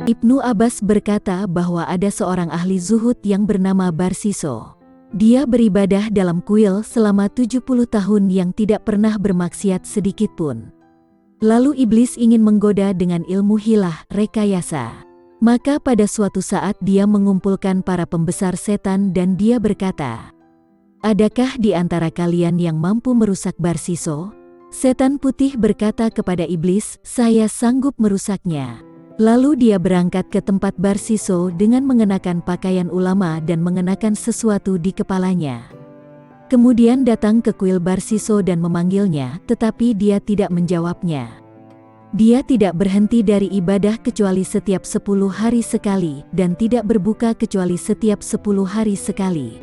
Ibnu Abbas berkata bahwa ada seorang ahli zuhud yang bernama Barsiso. Dia beribadah dalam kuil selama 70 tahun yang tidak pernah bermaksiat sedikitpun. Lalu iblis ingin menggoda dengan ilmu hilah, rekayasa. Maka pada suatu saat dia mengumpulkan para pembesar setan dan dia berkata, "Adakah di antara kalian yang mampu merusak Barsiso?" Setan putih berkata kepada iblis, "Saya sanggup merusaknya." Lalu dia berangkat ke tempat Barsiso dengan mengenakan pakaian ulama dan mengenakan sesuatu di kepalanya. Kemudian datang ke kuil Barsiso dan memanggilnya, tetapi dia tidak menjawabnya. Dia tidak berhenti dari ibadah kecuali setiap 10 hari sekali, dan tidak berbuka kecuali setiap 10 hari sekali.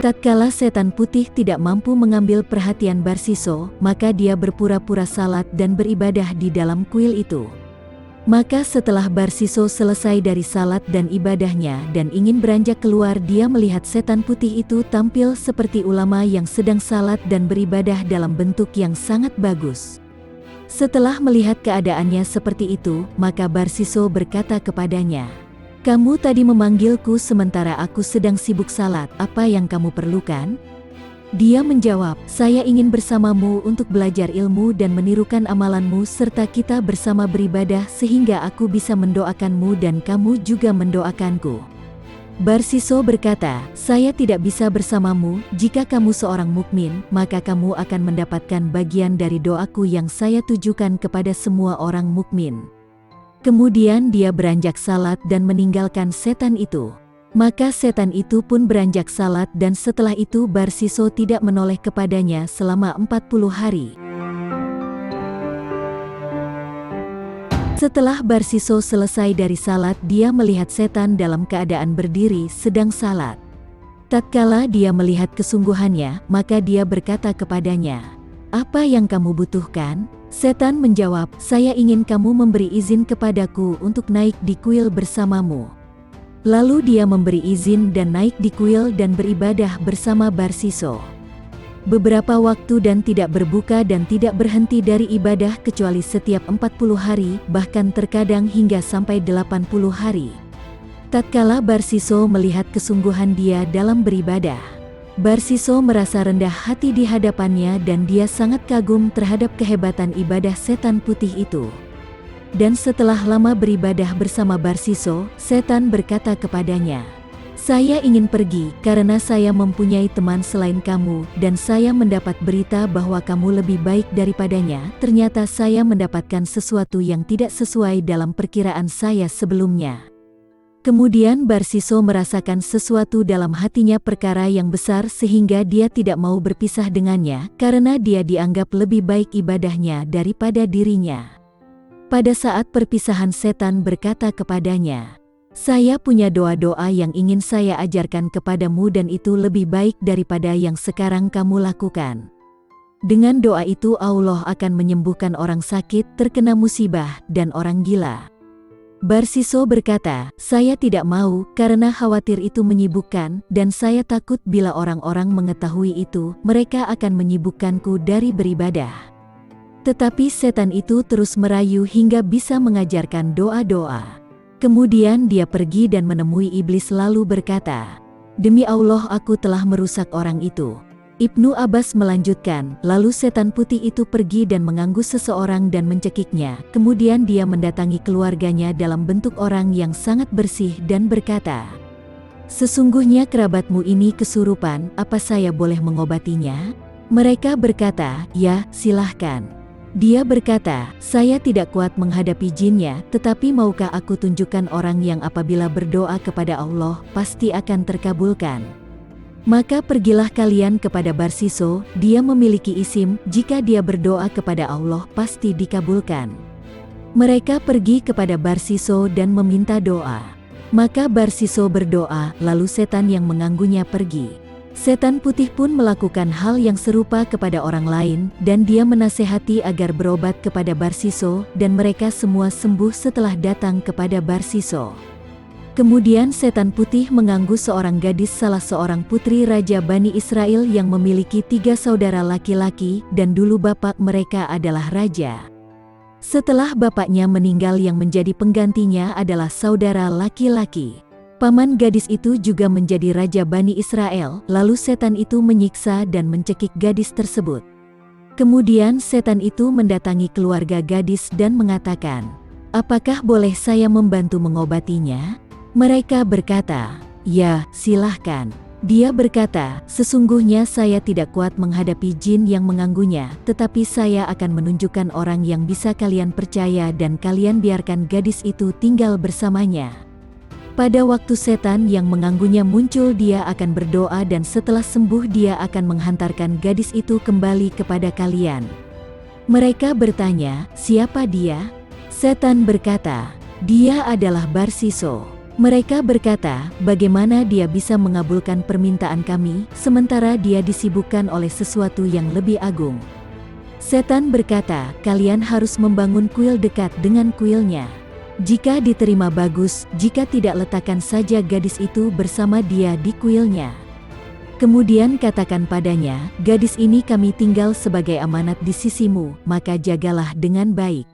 Tatkala setan putih tidak mampu mengambil perhatian Barsiso, maka dia berpura-pura salat dan beribadah di dalam kuil itu. Maka setelah Barsiso selesai dari salat dan ibadahnya dan ingin beranjak keluar, dia melihat setan putih itu tampil seperti ulama yang sedang salat dan beribadah dalam bentuk yang sangat bagus. Setelah melihat keadaannya seperti itu, maka Barsiso berkata kepadanya, "Kamu tadi memanggilku sementara aku sedang sibuk salat, apa yang kamu perlukan?" Dia menjawab, "Saya ingin bersamamu untuk belajar ilmu dan menirukan amalanmu serta kita bersama beribadah sehingga aku bisa mendoakanmu dan kamu juga mendoakanku." Barsiso berkata, "Saya tidak bisa bersamamu, jika kamu seorang mukmin, maka kamu akan mendapatkan bagian dari doaku yang saya tujukan kepada semua orang mukmin." Kemudian dia beranjak salat dan meninggalkan setan itu. Maka setan itu pun beranjak salat dan setelah itu Barsiso tidak menoleh kepadanya selama 40 hari. Setelah Barsiso selesai dari salat, dia melihat setan dalam keadaan berdiri sedang salat. Tatkala dia melihat kesungguhannya, maka dia berkata kepadanya, "Apa yang kamu butuhkan?" Setan menjawab, "Saya ingin kamu memberi izin kepadaku untuk naik di kuil bersamamu." Lalu dia memberi izin dan naik di kuil dan beribadah bersama Barsiso. Beberapa waktu dan tidak berbuka dan tidak berhenti dari ibadah kecuali setiap 40 hari, bahkan terkadang hingga sampai 80 hari. Tatkala Barsiso melihat kesungguhan dia dalam beribadah, Barsiso merasa rendah hati di hadapannya dan dia sangat kagum terhadap kehebatan ibadah setan putih itu. Dan setelah lama beribadah bersama Barsiso, setan berkata kepadanya, "Saya ingin pergi karena saya mempunyai teman selain kamu dan saya mendapat berita bahwa kamu lebih baik daripadanya. Ternyata saya mendapatkan sesuatu yang tidak sesuai dalam perkiraan saya sebelumnya." Kemudian Barsiso merasakan sesuatu dalam hatinya, perkara yang besar sehingga dia tidak mau berpisah dengannya karena dia dianggap lebih baik ibadahnya daripada dirinya. Pada saat perpisahan setan berkata kepadanya, "Saya punya doa-doa yang ingin saya ajarkan kepadamu dan itu lebih baik daripada yang sekarang kamu lakukan. Dengan doa itu Allah akan menyembuhkan orang sakit, terkena musibah, dan orang gila." Barsiso berkata, "Saya tidak mau karena khawatir itu menyibukkan dan saya takut bila orang-orang mengetahui itu, mereka akan menyibukkanku dari beribadah." Tetapi setan itu terus merayu hingga bisa mengajarkan doa-doa. Kemudian dia pergi dan menemui iblis lalu berkata, "Demi Allah aku telah merusak orang itu." Ibnu Abbas melanjutkan, lalu setan putih itu pergi dan mengganggu seseorang dan mencekiknya. Kemudian dia mendatangi keluarganya dalam bentuk orang yang sangat bersih dan berkata, "Sesungguhnya kerabatmu ini kesurupan, apa saya boleh mengobatinya?" Mereka berkata, "Ya, silahkan." Dia berkata, "Saya tidak kuat menghadapi jinnya, tetapi maukah aku tunjukkan orang yang apabila berdoa kepada Allah, pasti akan terkabulkan? Maka pergilah kalian kepada Barsiso, dia memiliki isim, jika dia berdoa kepada Allah pasti dikabulkan." Mereka pergi kepada Barsiso dan meminta doa. Maka Barsiso berdoa, lalu setan yang mengganggunya pergi. Setan putih pun melakukan hal yang serupa kepada orang lain, dan dia menasehati agar berobat kepada Barsiso, dan mereka semua sembuh setelah datang kepada Barsiso. Kemudian setan putih mengganggu seorang gadis, salah seorang putri Raja Bani Israel yang memiliki 3 saudara laki-laki dan dulu bapak mereka adalah raja. Setelah bapaknya meninggal, yang menjadi penggantinya adalah saudara laki-laki. Paman gadis itu juga menjadi Raja Bani Israel, lalu setan itu menyiksa dan mencekik gadis tersebut. Kemudian setan itu mendatangi keluarga gadis dan mengatakan, "Apakah boleh saya membantu mengobatinya?" Mereka berkata, "Ya, silahkan." Dia berkata, "Sesungguhnya saya tidak kuat menghadapi jin yang mengganggunya, tetapi saya akan menunjukkan orang yang bisa kalian percaya dan kalian biarkan gadis itu tinggal bersamanya. Pada waktu setan yang mengganggunya muncul, dia akan berdoa dan setelah sembuh dia akan menghantarkan gadis itu kembali kepada kalian." Mereka bertanya, "Siapa dia?" Setan berkata, "Dia adalah Barsiso." Mereka berkata, "Bagaimana dia bisa mengabulkan permintaan kami, sementara dia disibukkan oleh sesuatu yang lebih agung?" Setan berkata, "Kalian harus membangun kuil dekat dengan kuilnya. Jika diterima bagus, jika tidak letakkan saja gadis itu bersama dia di kuilnya. Kemudian katakan padanya, gadis ini kami tinggal sebagai amanat di sisimu, maka jagalah dengan baik."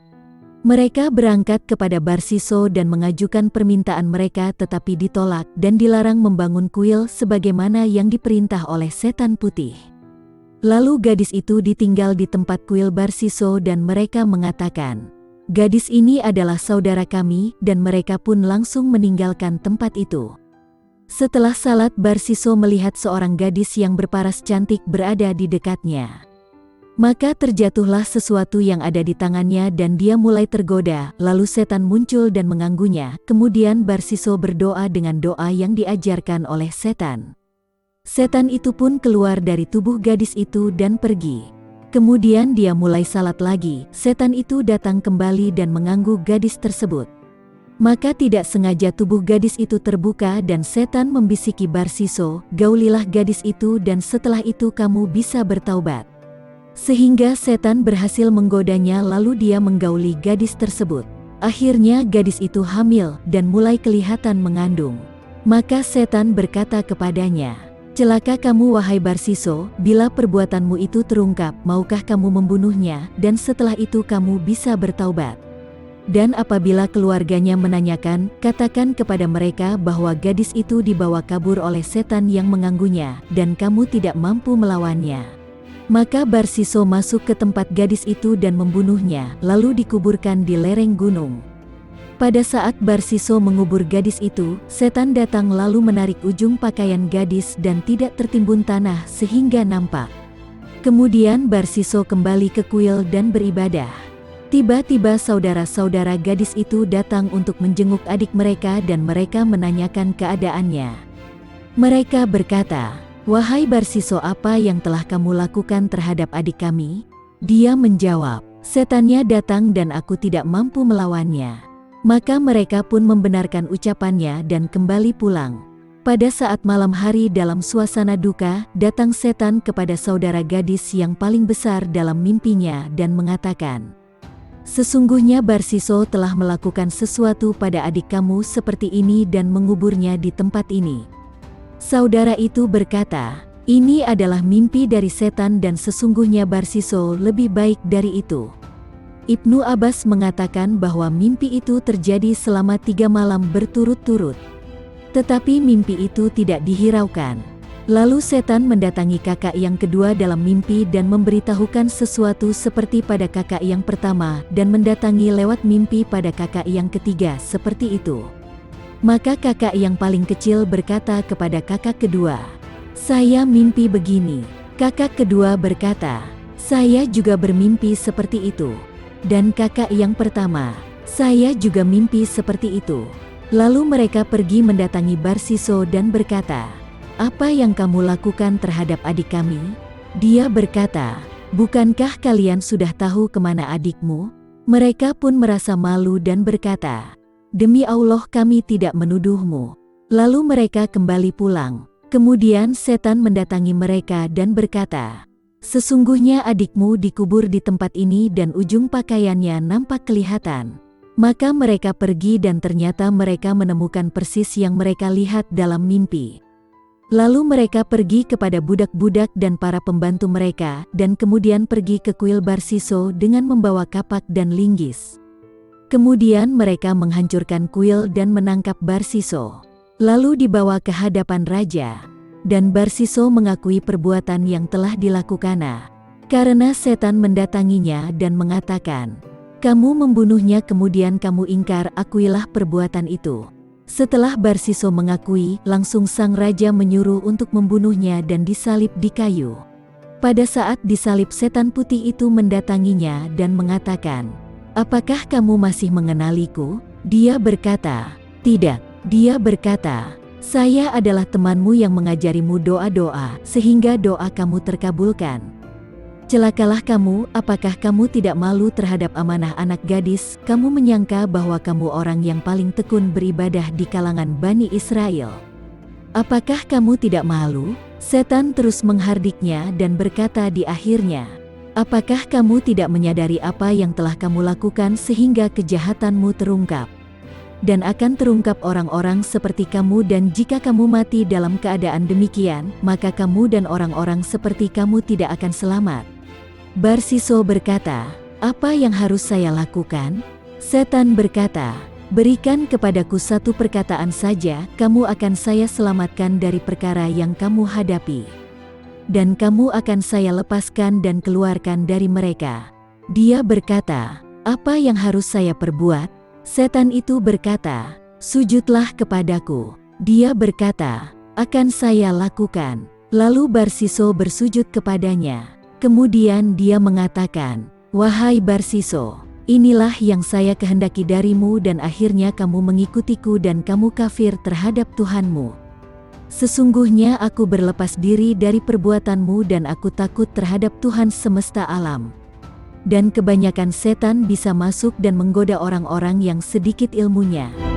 Mereka berangkat kepada Barsiso dan mengajukan permintaan mereka, tetapi ditolak dan dilarang membangun kuil sebagaimana yang diperintah oleh setan putih. Lalu gadis itu ditinggal di tempat kuil Barsiso dan mereka mengatakan, "Gadis ini adalah saudara kami," dan mereka pun langsung meninggalkan tempat itu. Setelah salat, Barsiso melihat seorang gadis yang berparas cantik berada di dekatnya. Maka terjatuhlah sesuatu yang ada di tangannya dan dia mulai tergoda, lalu setan muncul dan mengganggunya. Kemudian Barsiso berdoa dengan doa yang diajarkan oleh setan. Setan itu pun keluar dari tubuh gadis itu dan pergi. Kemudian dia mulai salat lagi, setan itu datang kembali dan mengganggu gadis tersebut. Maka tidak sengaja tubuh gadis itu terbuka dan setan membisiki Barsiso, "Gaulilah gadis itu dan setelah itu kamu bisa bertaubat." Sehingga setan berhasil menggodanya, lalu dia menggauli gadis tersebut. Akhirnya gadis itu hamil dan mulai kelihatan mengandung. Maka setan berkata kepadanya, "Celaka kamu wahai Barsiso, bila perbuatanmu itu terungkap, maukah kamu membunuhnya dan setelah itu kamu bisa bertaubat? Dan apabila keluarganya menanyakan, katakan kepada mereka bahwa gadis itu dibawa kabur oleh setan yang mengganggunya dan kamu tidak mampu melawannya." Maka Barsiso masuk ke tempat gadis itu dan membunuhnya, lalu dikuburkan di lereng gunung. Pada saat Barsiso mengubur gadis itu, setan datang lalu menarik ujung pakaian gadis dan tidak tertimbun tanah sehingga nampak. Kemudian Barsiso kembali ke kuil dan beribadah. Tiba-tiba saudara-saudara gadis itu datang untuk menjenguk adik mereka dan mereka menanyakan keadaannya. Mereka berkata, "Wahai Barsiso, apa yang telah kamu lakukan terhadap adik kami?" Dia menjawab, "Setannya datang dan aku tidak mampu melawannya." Maka mereka pun membenarkan ucapannya dan kembali pulang. Pada saat malam hari dalam suasana duka, datang setan kepada saudara gadis yang paling besar dalam mimpinya dan mengatakan, "Sesungguhnya Barsiso telah melakukan sesuatu pada adik kamu seperti ini dan menguburnya di tempat ini." Saudara itu berkata, "Ini adalah mimpi dari setan dan sesungguhnya Barsiso lebih baik dari itu." Ibnu Abbas mengatakan bahwa mimpi itu terjadi selama 3 malam berturut-turut. Tetapi mimpi itu tidak dihiraukan. Lalu setan mendatangi kakak yang kedua dalam mimpi dan memberitahukan sesuatu seperti pada kakak yang pertama dan mendatangi lewat mimpi pada kakak yang ketiga seperti itu. Maka kakak yang paling kecil berkata kepada kakak kedua, "Saya mimpi begini." Kakak kedua berkata, "Saya juga bermimpi seperti itu." Dan kakak yang pertama, "Saya juga mimpi seperti itu." Lalu mereka pergi mendatangi Barsiso dan berkata, "Apa yang kamu lakukan terhadap adik kami?" Dia berkata, "Bukankah kalian sudah tahu kemana adikmu?" Mereka pun merasa malu dan berkata, "Demi Allah kami tidak menuduhmu." Lalu mereka kembali pulang. Kemudian setan mendatangi mereka dan berkata, "Sesungguhnya adikmu dikubur di tempat ini dan ujung pakaiannya nampak kelihatan." Maka mereka pergi dan ternyata mereka menemukan persis yang mereka lihat dalam mimpi. Lalu mereka pergi kepada budak-budak dan para pembantu mereka dan kemudian pergi ke kuil Barsiso dengan membawa kapak dan linggis. Kemudian mereka menghancurkan kuil dan menangkap Barsiso. Lalu dibawa ke hadapan raja. Dan Barsiso mengakui perbuatan yang telah dilakukannya. Karena setan mendatanginya dan mengatakan, "Kamu membunuhnya kemudian kamu ingkar, akuilah perbuatan itu." Setelah Barsiso mengakui, langsung sang raja menyuruh untuk membunuhnya dan disalib di kayu. Pada saat disalib, setan putih itu mendatanginya dan mengatakan, "Apakah kamu masih mengenaliku?" Dia berkata, "Tidak." Dia berkata, "Saya adalah temanmu yang mengajarimu doa-doa, sehingga doa kamu terkabulkan. Celakalah kamu, apakah kamu tidak malu terhadap amanah anak gadis? Kamu menyangka bahwa kamu orang yang paling tekun beribadah di kalangan Bani Israel. Apakah kamu tidak malu?" Setan terus menghardiknya dan berkata di akhirnya, "Apakah kamu tidak menyadari apa yang telah kamu lakukan sehingga kejahatanmu terungkap? Dan akan terungkap orang-orang seperti kamu, dan jika kamu mati dalam keadaan demikian, maka kamu dan orang-orang seperti kamu tidak akan selamat." Barsiso berkata, "Apa yang harus saya lakukan?" Setan berkata, "Berikan kepadaku satu perkataan saja, kamu akan saya selamatkan dari perkara yang kamu hadapi. Dan kamu akan saya lepaskan dan keluarkan dari mereka." Dia berkata, "Apa yang harus saya perbuat?" Setan itu berkata, "Sujudlah kepadaku." Dia berkata, "Akan saya lakukan." Lalu Barsiso bersujud kepadanya. Kemudian dia mengatakan, "Wahai Barsiso, inilah yang saya kehendaki darimu, dan akhirnya kamu mengikutiku dan kamu kafir terhadap Tuhanmu. Sesungguhnya aku berlepas diri dari perbuatanmu dan aku takut terhadap Tuhan semesta alam. Dan kebanyakan setan bisa masuk dan menggoda orang-orang yang sedikit ilmunya."